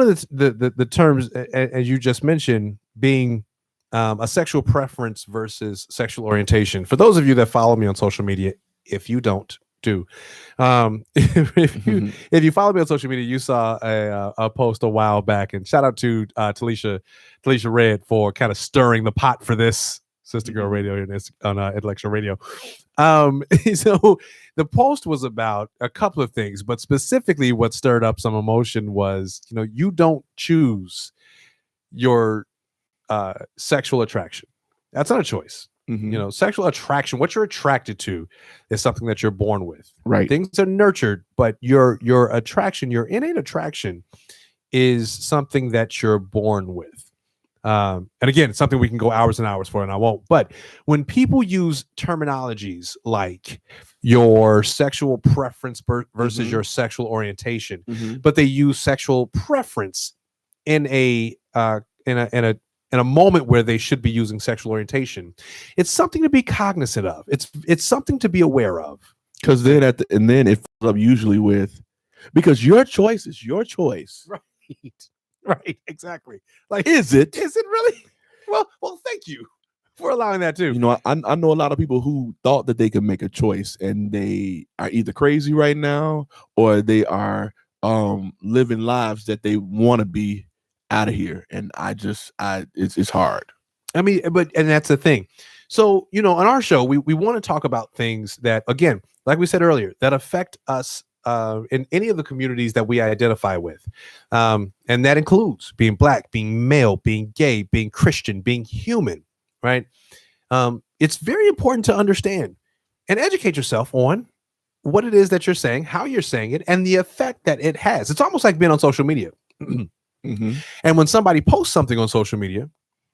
of the terms, as you just mentioned, being a sexual preference versus sexual orientation. For those of you that follow me on social media, if you don't do, if you follow me on social media, you saw a post a while back, and shout out to Talisha Red for kind of stirring the pot for this Sister Girl Radio on Intellectual Radio. So the post was about a couple of things, but specifically what stirred up some emotion was, you don't choose your sexual attraction. That's not a choice. Sexual attraction, what you're attracted to, is something that you're born with. Right. Things are nurtured, but your attraction, your innate attraction, is something that you're born with. And again, it's something we can go hours and hours for, and I won't. But when people use terminologies like your sexual preference versus your sexual orientation, but they use sexual preference in a moment where they should be using sexual orientation, it's something to be cognizant of. It's something to be aware of. Because then it follows up usually with, because your choice is your choice. Right, exactly. Like, is it really? Well, thank you for allowing that too. I know a lot of people who thought that they could make a choice, and they are either crazy right now, or they are living lives that they want to be out of here. And it's hard. I mean, and that's the thing. So, on our show, we want to talk about things that, again, like we said earlier, that affect us in any of the communities that we identify with. And that includes being black, being male, being gay, being Christian, being human, right? It's very important to understand and educate yourself on what it is that you're saying, how you're saying it, and the effect that it has. It's almost like being on social media. And when somebody posts something on social media,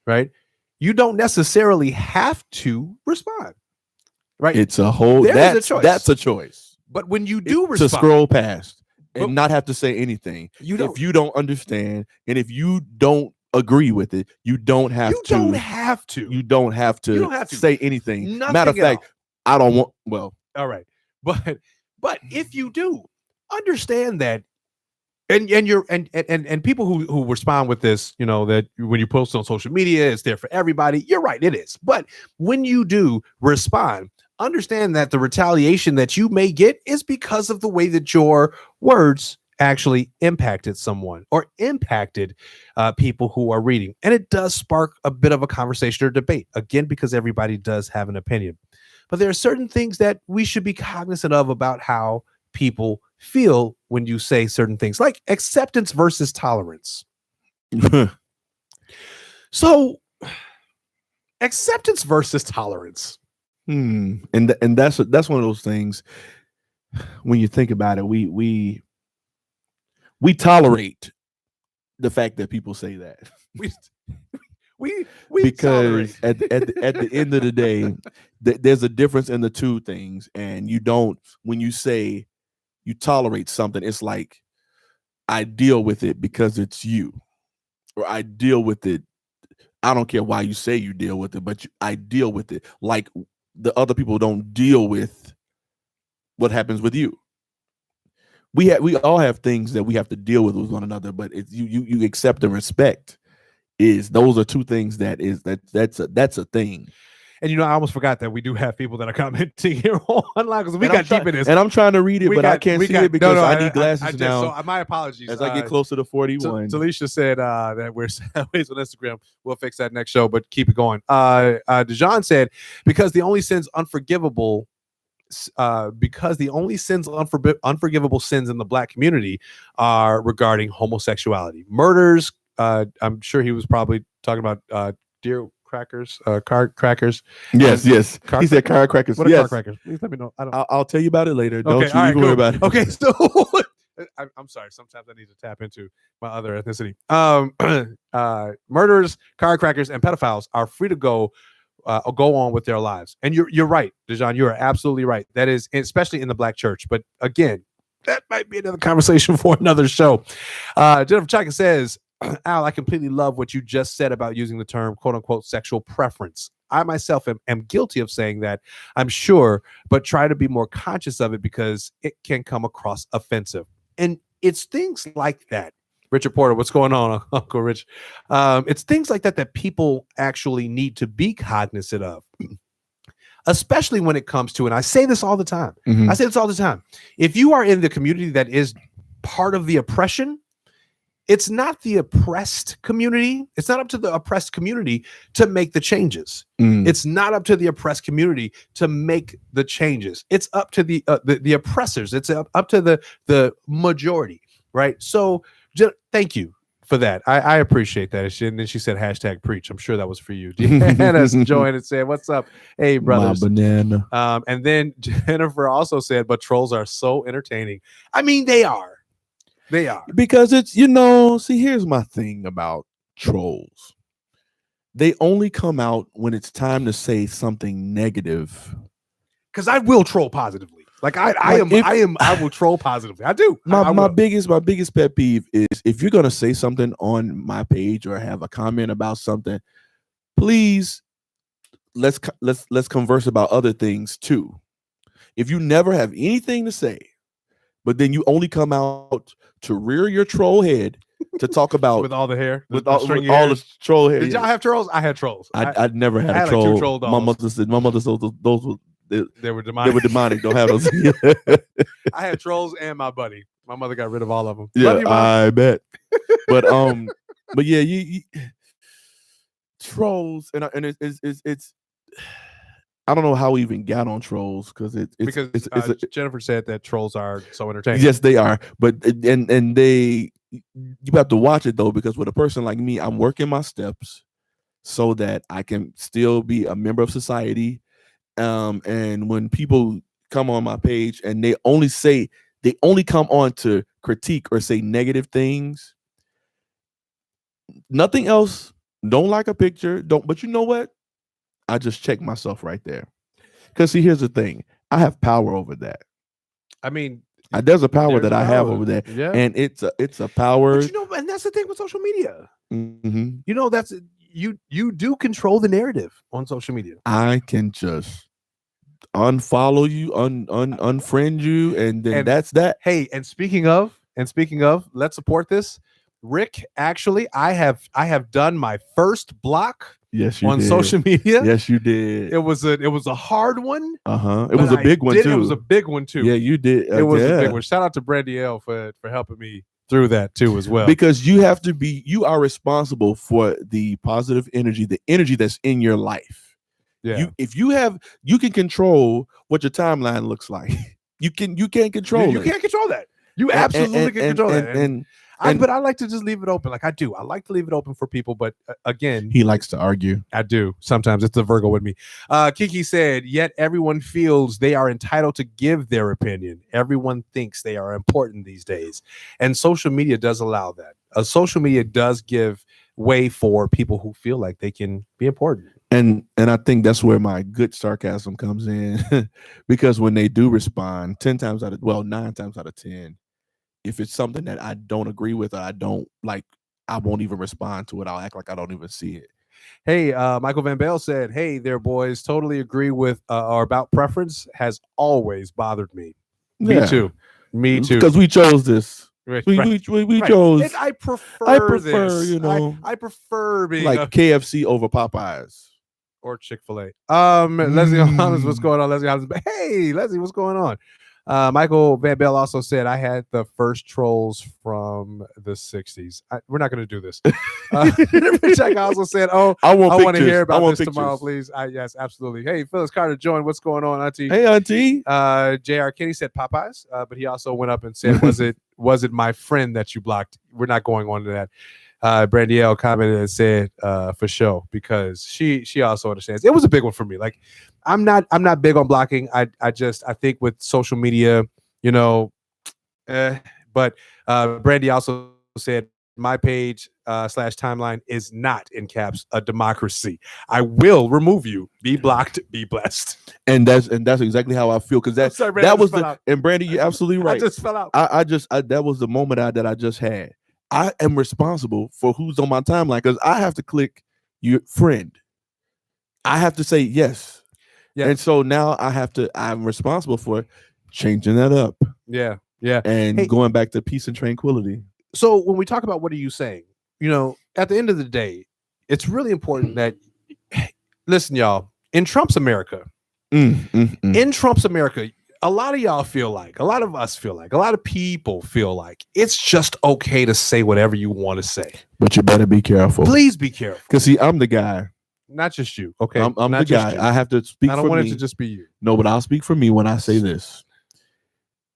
right, you don't necessarily have to respond, right? It's a whole, that's a choice. But when you do respond, to scroll past and not have to say anything, if you don't understand and if you don't agree with it, you don't have to say anything. Nothing. Matter of fact, I don't want. Well, all right, but if you do understand that. And people who respond with this, that when you post on social media, it's there for everybody. You're right, it is. But when you do respond, understand that the retaliation that you may get is because of the way that your words actually impacted someone or impacted people who are reading. And it does spark a bit of a conversation or debate, again, because everybody does have an opinion. But there are certain things that we should be cognizant of about how people feel when you say certain things, like acceptance versus tolerance. So acceptance versus tolerance. And that's one of those things, when you think about it, we tolerate the fact that people say that. We because at the end of the day, there's a difference in the two things. And you don't, when you say you tolerate something, it's like I deal with it because it's you, or I deal with it. I don't care why you say you deal with it, but I deal with it like the other people don't deal with what happens with you. We all have things that we have to deal with one another, but it's you accept and respect. Those are two things that's a thing. And I almost forgot that we do have people that are commenting here online because we got deep in this. And I'm trying to read it, but I can't see it because I need glasses now. So my apologies. As I get closer to 41. Talisha said that we're sideways on Instagram. We'll fix that next show, but keep it going. Dejan said, because the only unforgivable sins in the Black community are regarding homosexuality, murders. I'm sure he was probably talking about deer crackers, car crackers. Yes. He said car crackers. What are car crackers? Please let me know. I'll tell you about it later. Okay, Don't you worry about it. Okay, so I'm sorry. Sometimes I need to tap into my other ethnicity. Murderers, car crackers, and pedophiles are free to go on with their lives. And you're right, Dejan. You are absolutely right. That is, especially in the Black church. But again, that might be another conversation for another show. Jennifer Chaka says, Al, I completely love what you just said about using the term quote unquote sexual preference. I myself am guilty of saying that, I'm sure, but try to be more conscious of it because it can come across offensive. And it's things like that. Richard Porter, what's going on, Uncle Rich? It's things like that people actually need to be cognizant of, especially when it comes to, and I say this all the time. Mm-hmm. I say this all the time. If you are in the community that is part of the oppression, it's not the oppressed community. It's not up to the oppressed community to make the changes. It's not up to the oppressed community to make the changes. It's up to the oppressors. It's up to the majority, right? So thank you for that. I appreciate that. And then she said hashtag preach. I'm sure that was for you. Deanna's Joanna said, what's up? Hey, brothers. My banana. And then Jennifer also said, but trolls are so entertaining. I mean, they are. They are. Because it's, see, here's my thing about trolls. They only come out when it's time to say something negative. Because I will troll positively. Like I will troll positively. I do. My biggest pet peeve is if you're gonna say something on my page or have a comment about something, please let's converse about other things too. If you never have anything to say, but then you only come out to rear your troll head to talk about with all the hair, with all the troll hair. Did y'all have trolls? I had trolls. I never had a troll. Like 2 troll dolls. My mother said those were they were demonic. They were demonic. Don't have those. I had trolls and my buddy. My mother got rid of all of them. Yeah, I bet. But yeah, you trolls and it's. I don't know how we even got on trolls because Jennifer said that trolls are so entertaining. Yes, they are. But you have to watch it though, because with a person like me, I'm working my steps so that I can still be a member of society. And when people come on my page and they only come on to critique or say negative things, nothing else, don't like a picture, but you know what? I just check myself right there. Because see, here's the thing. I have power over that. I mean, there's a power that I have over that. Yeah. And it's a power. But and that's the thing with social media. Mm-hmm. That's you do control the narrative on social media. I can just unfollow you, unfriend you, and that's that. Hey, and speaking of, let's support this. Rick, actually, I have done my first block. Yes, you on did. Social media. Yes, you did. It was a hard one. It was a big one too. It was a big one too. Yeah, you did. It was a big one. Shout out to Brandy L for helping me through that too as well. Because you are responsible for the positive energy, the energy that's in your life. Yeah. You can control what your timeline looks like. You can't control it. You can't control that. You absolutely can control that. But I like to just leave it open. Like I do. I like to leave it open for people. But again, he likes to argue. I do. Sometimes it's the Virgo with me. Kiki said, yet everyone feels they are entitled to give their opinion. Everyone thinks they are important these days. And social media does allow that. Social media does give way for people who feel like they can be important. And I think that's where my good sarcasm comes in. Because when they do respond, 9 times out of 10, if it's something that I don't agree with or I don't like, I won't even respond to it. I'll act like I don't even see it. Hey, Michael Van Bale said, "Hey there, boys. Totally agree with or about preference has always bothered me. Yeah. Me too. Me too. Because we chose this. Right, We chose. And I prefer this. you know, I prefer being like KFC over Popeyes or Chick-fil-A. Leslie Holmes, what's going on? Leslie Holmes. Hey, Leslie, what's going on? Michael Van Bale also said, I had the first trolls from the 60s. We're not going to do this. Jack also said, I want to hear about this tomorrow, please. Yes, absolutely. Hey, Phyllis Carter joined. What's going on, Auntie? Hey, Auntie. J.R. Kenny said Popeyes, but he also went up and said, was it my friend that you blocked? We're not going on to that. Brandielle commented and said, for sure, because she also understands. It was a big one for me. Like, I'm not big on blocking. I think with social media, you know, but Brandy also said my page / timeline is not, in caps, a democracy. I will remove you. Be blocked. Be blessed. And that's exactly how I feel, because that was the and Brandy, you're absolutely right. I just fell out. I that was the moment that I just had. I am responsible for who's on my timeline, because I have to click your friend. I have to say yes. Yeah. And so now I'm responsible for changing that up. Yeah. Yeah. And going back to peace and tranquility. So when we talk about what are you saying, you know, at the end of the day, it's really important that, listen, y'all, in Trump's America, in Trump's America, a lot of y'all feel like, a lot of us feel like, a lot of people feel like it's just okay to say whatever you want to say. But you better be careful. Please be careful. Because see, I'm the guy. Not just you. Okay. I'm the guy. I have to speak for me. I don't want it to just be you. No, but I'll speak for me when I say this.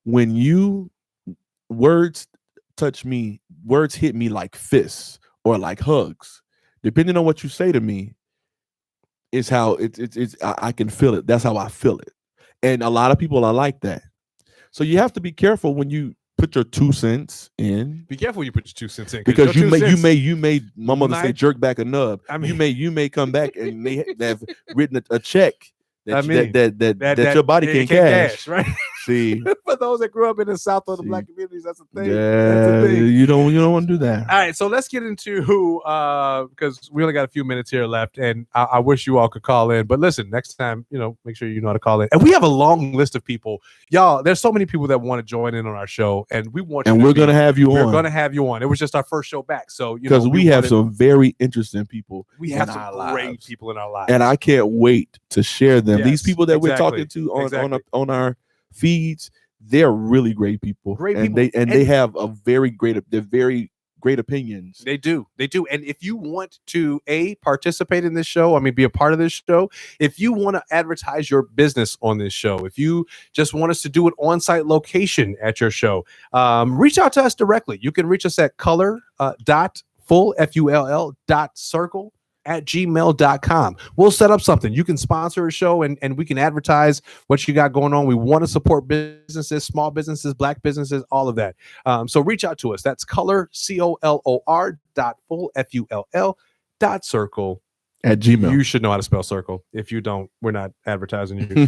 When words touch me, words hit me like fists or like hugs, depending on what you say to me, is how I can feel it. That's how I feel it. And a lot of people are like that. So you have to be careful when you put your 2 cents in. Be careful you put your 2 cents in, because you may my mother say jerk back a nub. I mean, you may come back and they have written a check that your body can't cash, right? See, for those that grew up in the South or the Black communities, that's a thing. Yeah, that's a thing. You don't want to do that. All right, so let's get into because we only got a few minutes here left, and I wish you all could call in. But listen, next time, you know, make sure you know how to call in. And we have a long list of people, y'all. There's so many people that want to join in on our show, and we want. And we're gonna have you on. We're gonna have you on. It was just our first show back, so because we have some very interesting people. We have some great people in our lives, and I can't wait to share them. Yes, these people that we're talking to on our feeds, they're really great people. They have very great opinions. They do. And if you want to participate in this show, I mean, be a part of this show, if you want to advertise your business on this show, if you just want us to do an on-site location at your show, reach out to us directly. You can reach us at color.full@gmail.com. We'll set up something. You can sponsor a show and we can advertise what you got going on. We want to support businesses, small businesses, Black businesses, all of that. So reach out to us. That's color, COLOR.full@gmail.com. You should know how to spell circle. If you don't, we're not advertising you.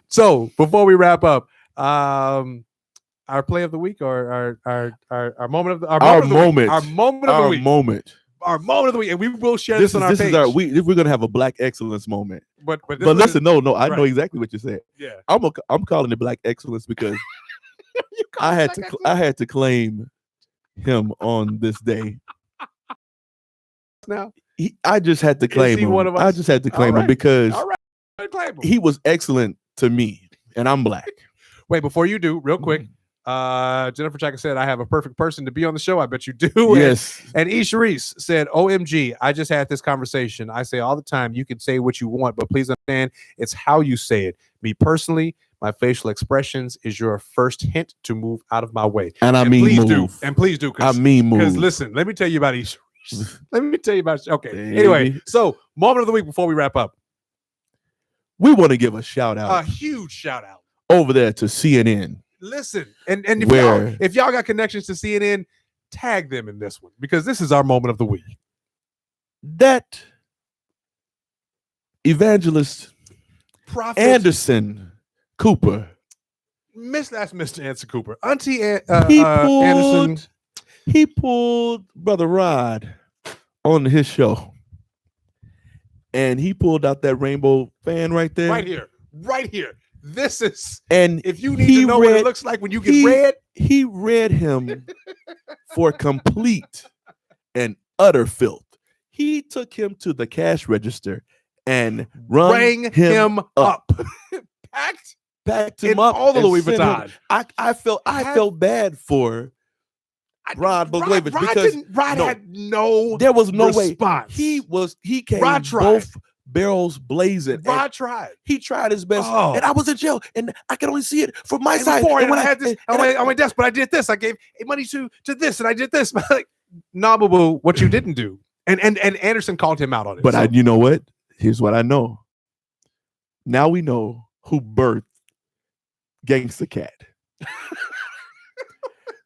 So before we wrap up, our play of the week or our moment of the week, and we will share this on our page. We're gonna have a Black excellence moment. But listen, no, I know exactly what you said. Yeah, I'm calling it Black excellence because I had to claim him on this day. Now I just had to claim him. I just had to claim him because he was excellent to me, and I'm Black. Wait, before you do, real quick. Jennifer Chaka said, I have a perfect person to be on the show. I bet you do. Yes. And E. Sharice said, OMG, I just had this conversation. I say all the time, you can say what you want, but please understand it's how you say it. Me personally, my facial expressions is your first hint to move out of my way. And please move. Please do. I mean move. Because listen, let me tell you about E. Sharice. Okay. Baby. Anyway, so moment of the week before we wrap up. We want to give a shout out. A huge shout out. Over there to CNN. Listen, and if y'all got connections to CNN, tag them in this one because this is our moment of the week. That evangelist Prophet Anderson Cooper That's Mr. Anderson Cooper. Auntie Anderson. Anderson. He pulled Brother Rod on his show. And he pulled out that rainbow fan right there. Right here. This is, and if you need to know what it looks like when you get read. He read him for complete and utter filth. He took him to the cash register and rang him up. Packed him up. All the Louis Vuitton. I felt bad for Rod Blagojevich because Rod had no. There was no response. way. He came Rod tried. both barrels blazing. Rod tried. He tried his best, and I was in jail, and I could only see it from my side. And when I had this on my desk, but I did this. I gave money to this, and I did this. Like, nah, boo, what you didn't do. And Anderson called him out on it. But you know what? Here's what I know. Now we know who birthed Gangsta Cat.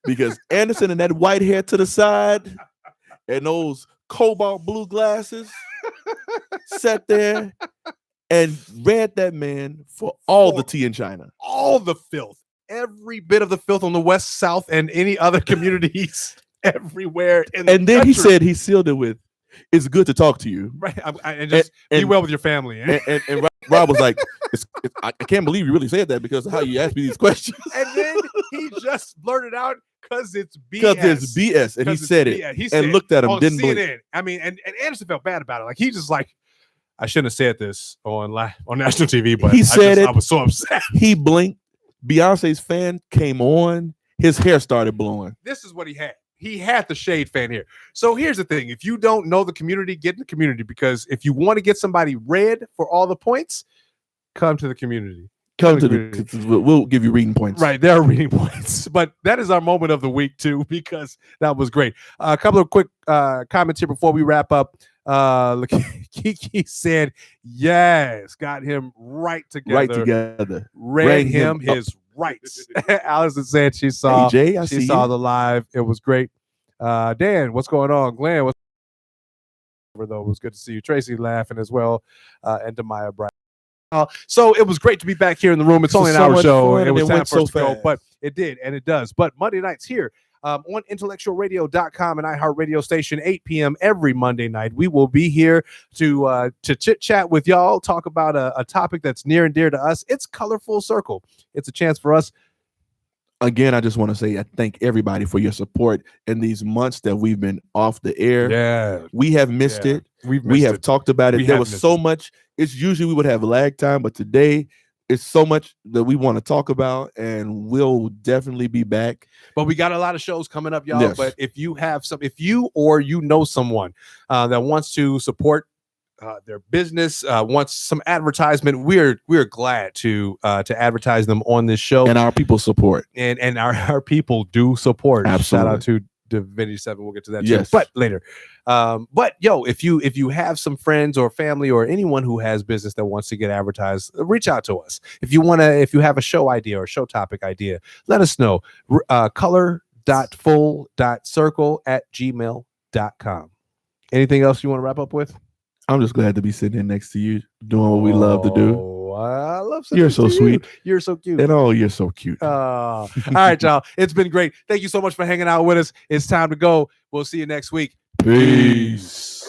Because Anderson and that white hair to the side and those cobalt blue glasses sat there and read that man for all the tea in China. All the filth. Every bit of the filth on the West, South, and any other communities everywhere in the country. He said he sealed it with, "It's good to talk to you." Right. And just be well with your family. And Rob was like, I can't believe you really said that because of how you asked me these questions. And then he just blurted out, because it's BS. Because it's BS. And he said it. He said, and looked at him, didn't CNN. blink. I mean, and Anderson felt bad about it. Like, he just like, I shouldn't have said this on national TV, but I was so upset. He blinked. Beyonce's fan came on. His hair started blowing. This is what he had. He had the shade fan here. So here's the thing. If you don't know the community, get in the community, because if you want to get somebody read for all the points, come to the community. We'll give you reading points. Right, there are reading points. But that is our moment of the week too, because that was great. A couple of quick comments here before we wrap up. Kiki said, "Yes, got him right together. Read him his rights." Allison said she saw the live. It was great. Dan, what's going on? Glenn, though it was good to see you. Tracy laughing as well, and Demaya Bright. So it was great to be back here in the room. It's only an hour show. It was time for us to go, but it did, and it does. But Monday nights here on IntellectualRadio.com and iHeartRadio station, 8 p.m. every Monday night. We will be here to chit-chat with y'all, talk about a topic that's near and dear to us. It's Colorful Circle. It's a chance for us. Again, I just want to say I thank everybody for your support in these months that we've been off the air. Yeah, we have missed it. We have talked about it. There was so much. It's usually we would have lag time, but today it's so much that we want to talk about, and we'll definitely be back. But we got a lot of shows coming up, y'all. Yes. But if you or you know someone that wants to support their business, wants some advertisement, we're glad to advertise them on this show. And our people support. And our people do support. Absolutely. Shout out to Divinity 7. We'll get to that too, but later. But if you have some friends or family or anyone who has business that wants to get advertised, reach out to us. If you have a show idea or show topic idea, let us know. color.full.circle@gmail.com. Anything else you want to wrap up with? I'm just glad to be sitting here next to you, doing what we love to do. I love you're so sweet. You're so cute. And you're so cute. All right, y'all. It's been great. Thank you so much for hanging out with us. It's time to go. We'll see you next week. Peace.